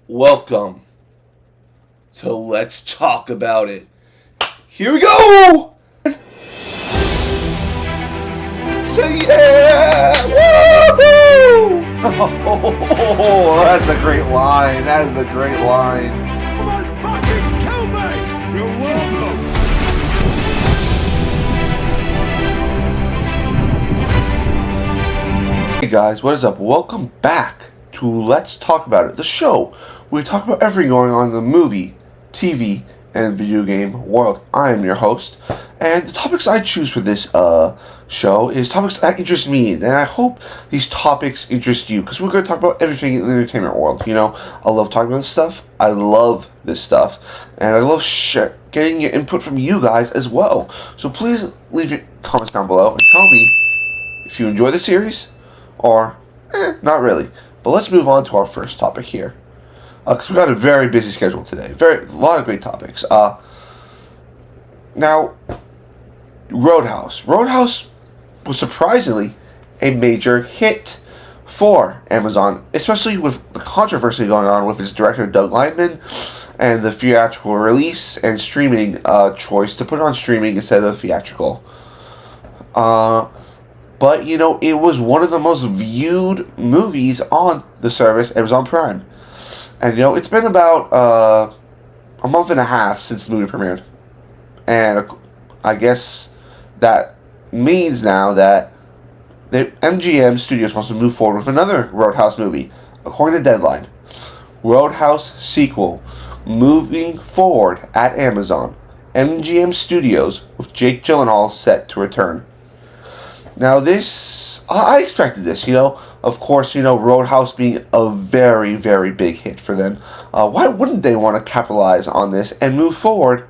Welcome to Let's Talk About It. Here we go! Say yeah! Woohoo! Oh, that's a great line. That is a great line. Almost fucking killed me! You're welcome! Hey guys, what is up? Welcome back to Let's Talk About It, the show where we talk about everything going on in the movie, TV, and video game world. I am your host, and the topics I choose for this show is topics that interest me, and I hope these topics interest you, because we're going to talk about everything in the entertainment world. You know, I love talking about this stuff. I love this stuff, and I love getting your input from you guys as well. So please leave your comments down below and tell me if you enjoy the series, or not really. But let's move on to our first topic here, because we got a very busy schedule today. A lot of great topics. Now, Roadhouse. Roadhouse was surprisingly a major hit for Amazon, especially with the controversy going on with its director Doug Liman and the theatrical release and streaming choice to put it on streaming instead of theatrical. But, you know, it was one of the most viewed movies on the service, Amazon Prime. And, you know, it's been about a month and a half since the movie premiered. And I guess that means now that the MGM Studios wants to move forward with another Roadhouse movie, according to Deadline. Roadhouse sequel, moving forward at Amazon. MGM Studios with Jake Gyllenhaal set to return. Now this, I expected this, you know. Of course, you know, Roadhouse being a very, very big hit for them. Why wouldn't they want to capitalize on this and move forward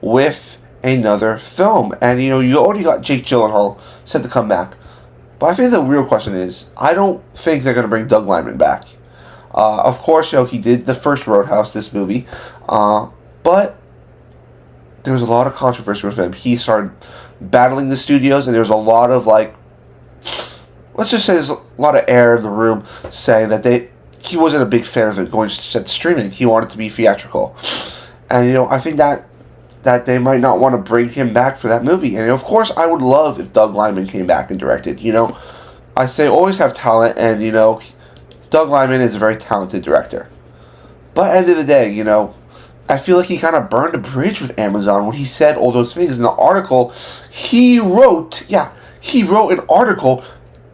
with another film? And, you know, you already got Jake Gyllenhaal set to come back. But I think the real question is, I don't think they're going to bring Doug Liman back. Of course, you know, he did the first Roadhouse, this movie. But there was a lot of controversy with him. He started battling the studios, and there was a lot of, like, let's just say there's a lot of air in the room saying that he wasn't a big fan of it going to streaming. He wanted to be theatrical. And, you know, I think that they might not want to bring him back for that movie. And, of course, I would love if Doug Liman came back and directed. You know, I say always have talent, and, you know, Doug Liman is a very talented director. But at the end of the day, you know, I feel like he kind of burned a bridge with Amazon when he said all those things in the article. He wrote an article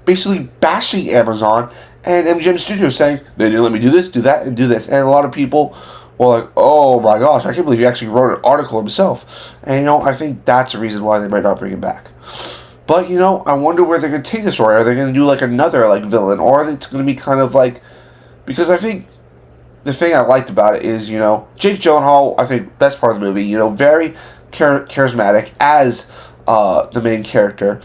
basically bashing Amazon and MGM Studios, saying they didn't let me do this, do that, and do this. And a lot of people were like, oh my gosh, I can't believe he actually wrote an article himself. And, you know, I think that's the reason why they might not bring him back. But, you know, I wonder where they're going to take this story. Are they going to do like another like villain, or are they going to be kind of like, because I think the thing I liked about it is, you know, Jake Gyllenhaal, I think, best part of the movie, you know, very charismatic as the main character,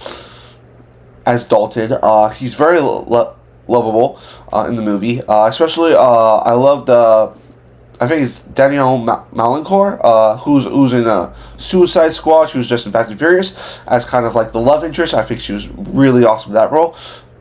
as Dalton. He's very lovable in the movie. Especially, I loved, I think it's Danielle Malincor, who's in Suicide Squad. She was just in Fast and Furious as kind of like the love interest. I think she was really awesome in that role.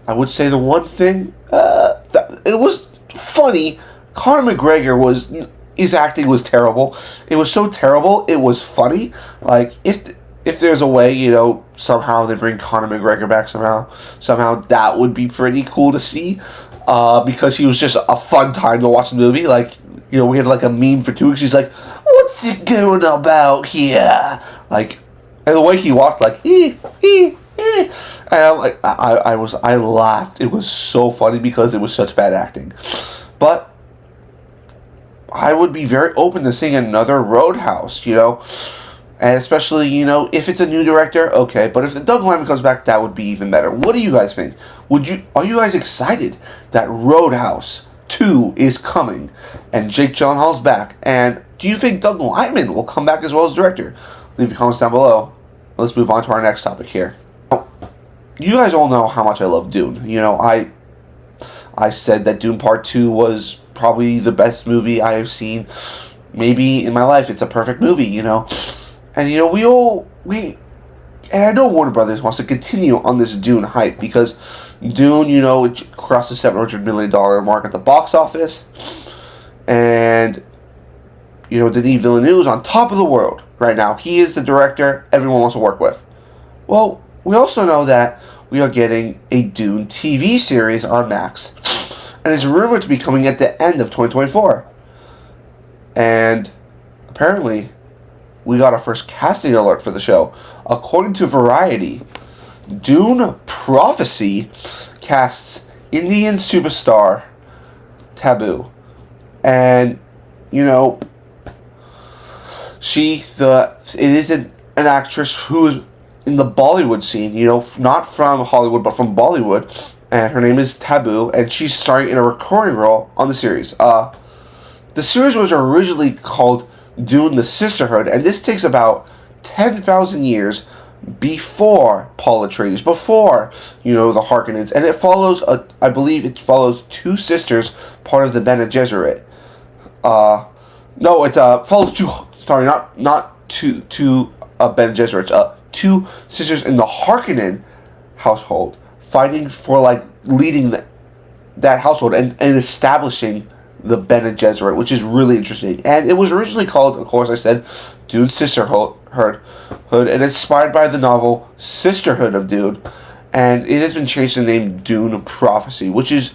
I would say the one thing, that it was funny. Conor McGregor his acting was terrible. It was so terrible, it was funny. Like, if there's a way, you know, somehow they bring Conor McGregor back somehow that would be pretty cool to see. Because he was just a fun time to watch the movie. Like, you know, we had like a meme for 2 weeks. He's like, what's it going about here? Like, and the way he walked, like, and I'm like, I laughed. It was so funny because it was such bad acting. But I would be very open to seeing another Roadhouse, you know, and especially, you know, if it's a new director, okay, but if the Doug Liman comes back, that would be even better. What do you guys think? Are you guys excited that Roadhouse 2 is coming and Jake Gyllenhaal's back? And do you think Doug Liman will come back as well as director? Leave your comments down below. Let's move on to our next topic here. You guys all know how much I love Dune. You know, I said that Dune Part 2 was probably the best movie I have seen maybe in my life. It's a perfect movie, you know. And, you know, and I know Warner Brothers wants to continue on this Dune hype, because Dune, you know, it crossed the $700 million mark at the box office. And, Denis Villeneuve is on top of the world right now. He is the director everyone wants to work with. Well, we also know that we are getting a Dune TV series on Max. And it's rumored to be coming at the end of 2024. And apparently, we got our first casting alert for the show. According to Variety, Dune Prophecy casts Indian superstar Taboo. And, it is an actress who is in the Bollywood scene, not from Hollywood, but from Bollywood. And her name is Taboo, and she's starring in a recurring role on the series. The series was originally called Dune: The Sisterhood, and this takes about 10,000 years before Paul Atreides, before, the Harkonnens, and it follows, I believe it follows two sisters, part of the Bene Gesserit. No, it follows two, sorry, not two Bene Gesserits, two sisters in the Harkonnen household, fighting for, leading that household and establishing the Bene Gesserit, which is really interesting. And it was originally called, of course, I said, Dune Sisterhood, and inspired by the novel Sisterhood of Dune. And it has been changed to the name Dune Prophecy, which is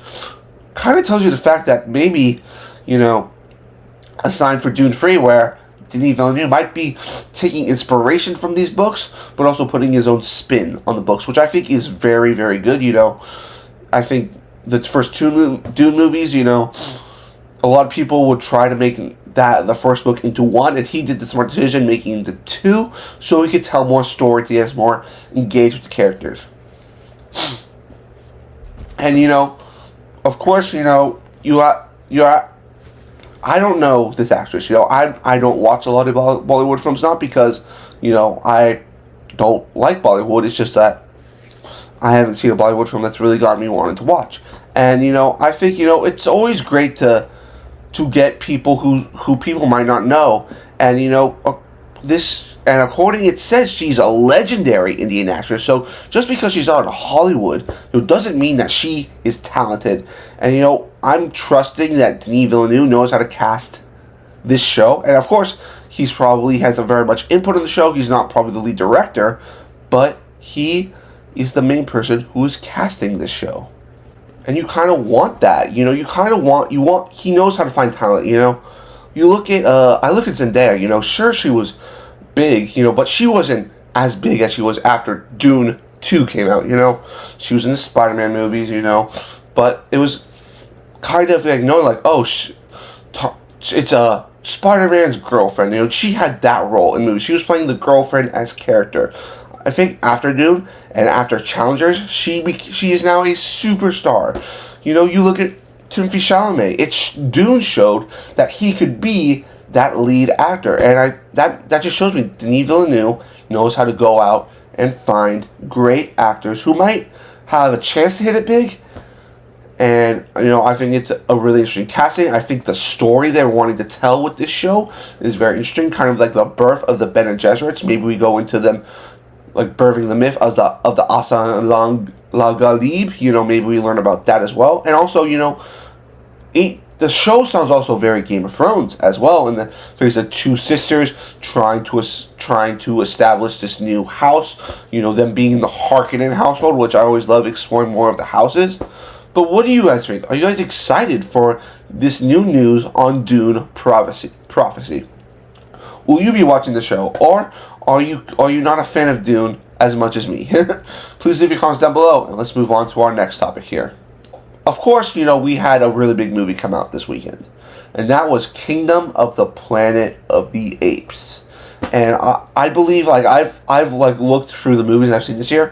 kind of tells you the fact that maybe, a sign for Dune 3, where Denis Villeneuve might be taking inspiration from these books, but also putting his own spin on the books, which I think is very, very good. I think the first two Dune movies, a lot of people would try to make the first book into one, and he did the smart decision making it into two, so he could tell more story to get more engaged with the characters. And of course, I don't know this actress. I don't watch a lot of Bollywood films, not because I don't like Bollywood. It's just that I haven't seen a Bollywood film that's really got me wanting to watch. And I think it's always great to get people who people might not know. And and according, it says she's a legendary Indian actress. So just because she's not in Hollywood, doesn't mean that she is talented. And I'm trusting that Denis Villeneuve knows how to cast this show. And of course, he's probably has a very much input in the show. He's not probably the lead director, but he is the main person who is casting this show. And you kind of want that, he knows how to find talent, You look at, I look at Zendaya, sure, she was big, but she wasn't as big as she was after Dune 2 came out, She was in the Spider-Man movies, but it was kind of it's Spider-Man's girlfriend, she had that role in movies. She was playing the girlfriend as character. I think after Dune and after Challengers, she is now a superstar. You look at Timothée Chalamet. Dune showed that he could be that lead actor, and that just shows me Denis Villeneuve knows how to go out and find great actors who might have a chance to hit it big. And I think it's a really interesting casting. I think the story they're wanting to tell with this show is very interesting, kind of like the birth of the Bene Gesserits. Maybe we go into them birthing the myth of the Asa La Galib. Maybe we learn about that as well. And also, the show sounds also very Game of Thrones as well. And there's the two sisters trying to establish this new house. Them being in the Harkonnen household, which I always love exploring more of the houses. But what do you guys think? Are you guys excited for this new news on Dune Prophecy? Will you be watching the show, or are you not a fan of Dune as much as me? Please leave your comments down below, and let's move on to our next topic here. Of course, we had a really big movie come out this weekend, and that was Kingdom of the Planet of the Apes. And I believe, I've looked through the movies I've seen this year.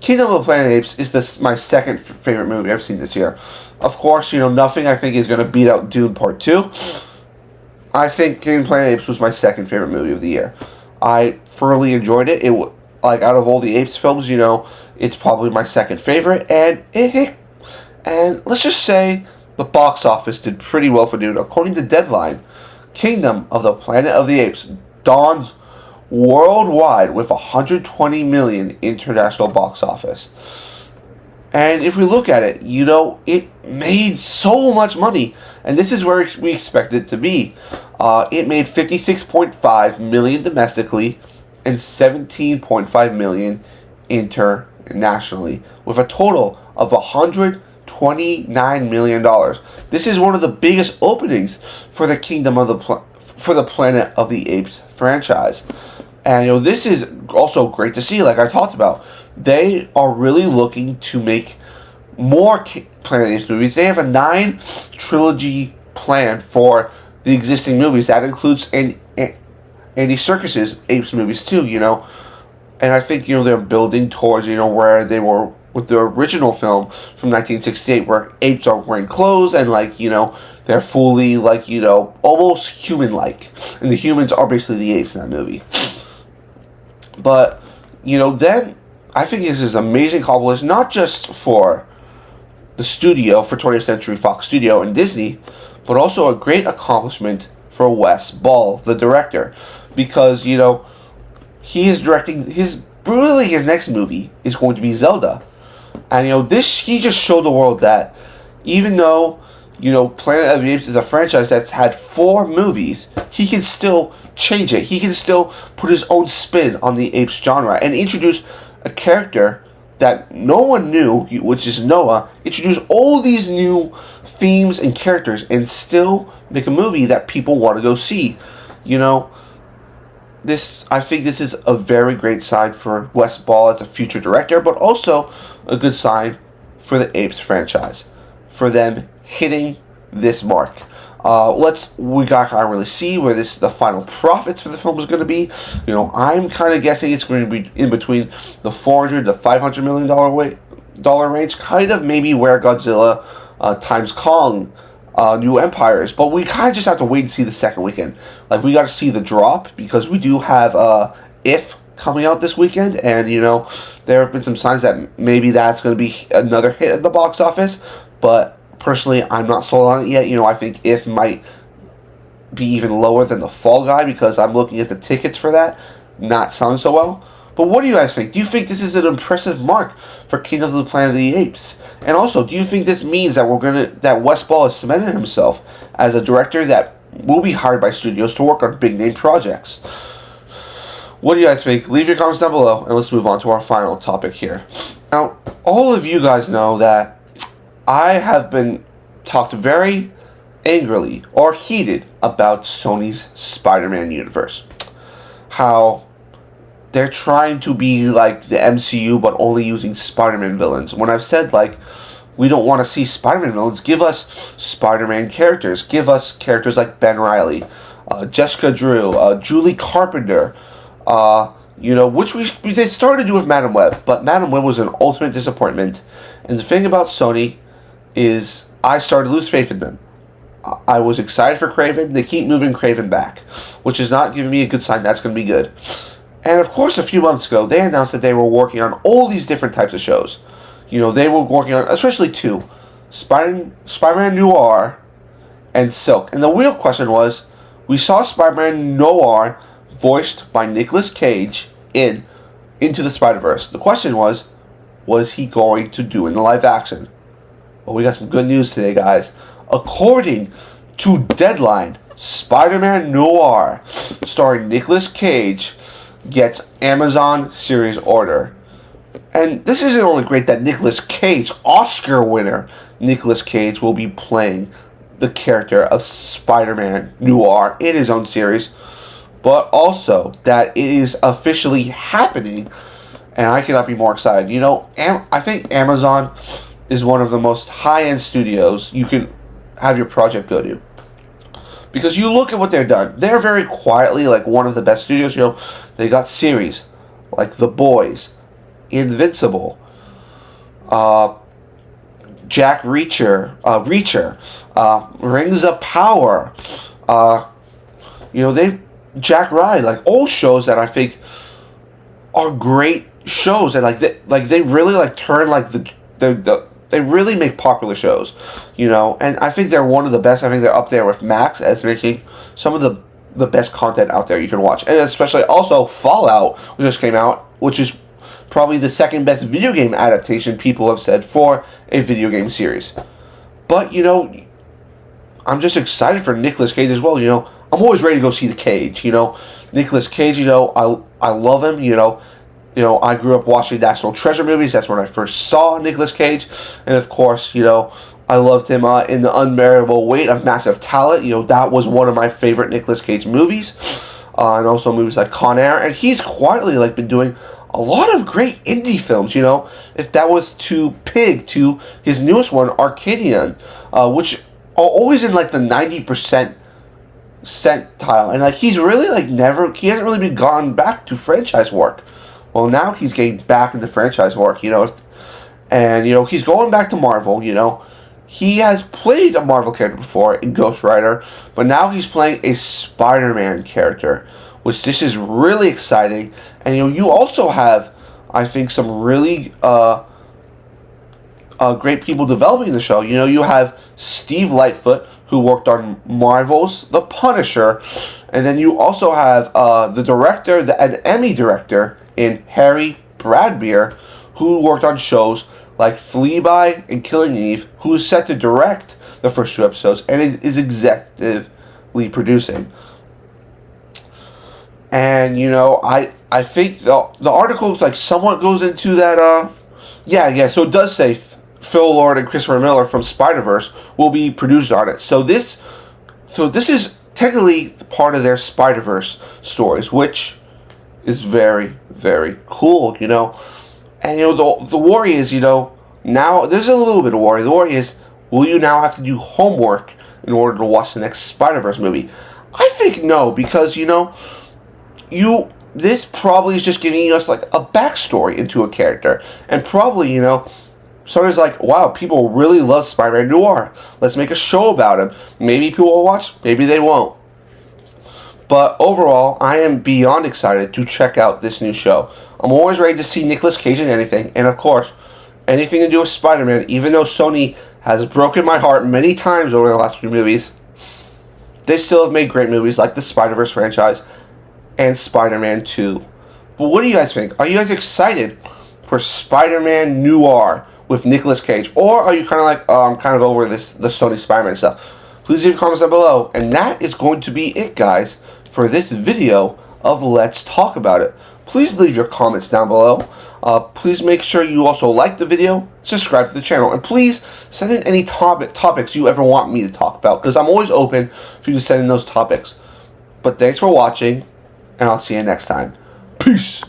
Kingdom of the Planet of the Apes is my second favorite movie I've seen this year. Of course, nothing I think is going to beat out Dune Part 2. I think Kingdom of the Planet of the Apes was my second favorite movie of the year. I thoroughly enjoyed it. Out of all the Apes films, it's probably my second favorite, and it hit. And let's just say the box office did pretty well for Dune. According to Deadline, Kingdom of the Planet of the Apes dawns worldwide with 120 million international box office. And if we look at it, it made so much money. And this is where we expect it to be. It made $56.5 million domestically and $17.5 million internationally, with a total of $129 million. This is one of the biggest openings for the for the Planet of the Apes franchise. And this is also great to see, like I talked about. They are really looking to make more Planet of the Apes movies. They have a 9 trilogy plan for the existing movies. That includes Andy Serkis's Apes movies too, And I think, they're building towards, where they were with the original film from 1968, where apes are wearing clothes and, they're fully, almost human-like. And the humans are basically the apes in that movie. But, then I think this is amazing accomplishment, not just for the studio, for 20th Century Fox Studio and Disney, but also a great accomplishment for Wes Ball, the director. Because, he is directing his next movie is going to be Zelda. And, he just showed the world that even though, Planet of the Apes is a franchise that's had 4 movies, he can still change it. He can still put his own spin on the apes genre and introduce a character that no one knew, which is Noah, introduce all these new themes and characters and still make a movie that people want to go see. I think this is a very great sign for Wes Ball as a future director, but also a good sign for the Apes franchise, for them hitting this mark. We got to really see where the final profits for the film is going to be. I'm kind of guessing it's going to be in between the $400 to $500 million range, kind of maybe where Godzilla times Kong New Empire is. But we kind of just have to wait and see the second weekend. We got to see the drop, because we do have If coming out this weekend, and there have been some signs that maybe that's going to be another hit at the box office. But personally, I'm not sold on it yet. I think If might be even lower than The Fall Guy, because I'm looking at the tickets for that, not selling so well. But what do you guys think? Do you think this is an impressive mark for Kingdom of the Planet of the Apes? And also, do you think this means that that Wes Ball has cemented himself as a director that will be hired by studios to work on big name projects? What do you guys think? Leave your comments down below, and let's move on to our final topic here. Now, all of you guys know that I have been talked very angrily or heated about Sony's Spider-Man universe. How they're trying to be like the MCU, but only using Spider-Man villains. When I've said, we don't want to see Spider-Man villains, give us Spider-Man characters. Give us characters like Ben Reilly, Jessica Drew, Julie Carpenter, which they started to do with Madam Web, but Madam Web was an ultimate disappointment. And the thing about Sony is I started to lose faith in them. I was excited for Kraven. They keep moving Kraven back, which is not giving me a good sign that's going to be good. And of course, a few months ago, they announced that they were working on all these different types of shows. They were working on, especially 2, Spider-Man Noir and Silk. And the real question was, we saw Spider-Man Noir voiced by Nicolas Cage in Into the Spider-Verse. The question was he going to do in the live action? Well, we got some good news today, guys. According to Deadline, Spider-Man Noir, starring Nicolas Cage, gets Amazon series order. And this isn't only great that Nicolas Cage, Oscar winner Nicolas Cage, will be playing the character of Spider-Man Noir in his own series, but also that it is officially happening, and I cannot be more excited. I think Amazon is one of the most high-end studios you can have your project go to. Because you look at what they've done. They're very quietly one of the best studios. They got series like The Boys, Invincible, Jack Reacher, Rings of Power, they've Jack Ryan, all shows that I think are great shows, and they really turn they really make popular shows, and I think they're one of the best. I think they're up there with Max as making some of the best content out there you can watch, and especially also Fallout, which just came out, which is probably the second best video game adaptation people have said for a video game series. But, you know, I'm just excited for Nicolas Cage as well. You know, I'm always ready to go see The Cage. You know, Nicolas Cage, you know, I love him. You know, I grew up watching National Treasure movies. That's when I first saw Nicolas Cage. And, of course, you know, I loved him in The Unbearable Weight of Massive Talent. You know, that was one of my favorite Nicolas Cage movies. And also movies like Con Air. And he's quietly, like, been doing a lot of great indie films, you know. If that was to pig to his newest one, Arcadian, which are always in, like, the 90% centile. And, like, he's really, like, he hasn't really been gone back to franchise work. Well, now he's getting back into franchise work, you know. And, you know, he's going back to Marvel, you know. He has played a Marvel character before in Ghost Rider, but now he's playing a Spider-Man character, which this is really exciting. And, you know, you also have, I think, some really great people developing the show. You know, you have Steve Lightfoot, who worked on Marvel's The Punisher, and then you also have the director, an Emmy director in Harry Bradbeer, who worked on shows like Fleabag and Killing Eve, who is set to direct the first 2 episodes and is executively producing. And, you know, I think the article like somewhat goes into that. So it does say Phil Lord and Christopher Miller from Spider-Verse will be produced on it. So this is technically part of their Spider-Verse stories, which is very, very cool, you know. And, you know, the worry is, you know, now there's a little bit of worry. The worry is, will you now have to do homework in order to watch the next Spider-Verse movie? I think no, because, you know, this probably is just giving us, like, a backstory into a character. And probably, you know, somebody's like, wow, people really love Spider-Man Noir. Let's make a show about him. Maybe people will watch, maybe they won't. But overall, I am beyond excited to check out this new show. I'm always ready to see Nicolas Cage in anything. And of course, anything to do with Spider-Man, even though Sony has broken my heart many times over the last few movies, they still have made great movies like the Spider-Verse franchise and Spider-Man 2. But what do you guys think? Are you guys excited for Spider-Man Noir with Nicolas Cage? Or are you kind of like, oh, I'm kind of over the Sony Spider-Man stuff? Please leave comments down below. And that is going to be it, guys, for this video of Let's Talk About It. Please leave your comments down below. Please make sure you also like the video, subscribe to the channel, and please send in any topics you ever want me to talk about, because I'm always open for you to send in those topics. But thanks for watching, and I'll see you next time. Peace!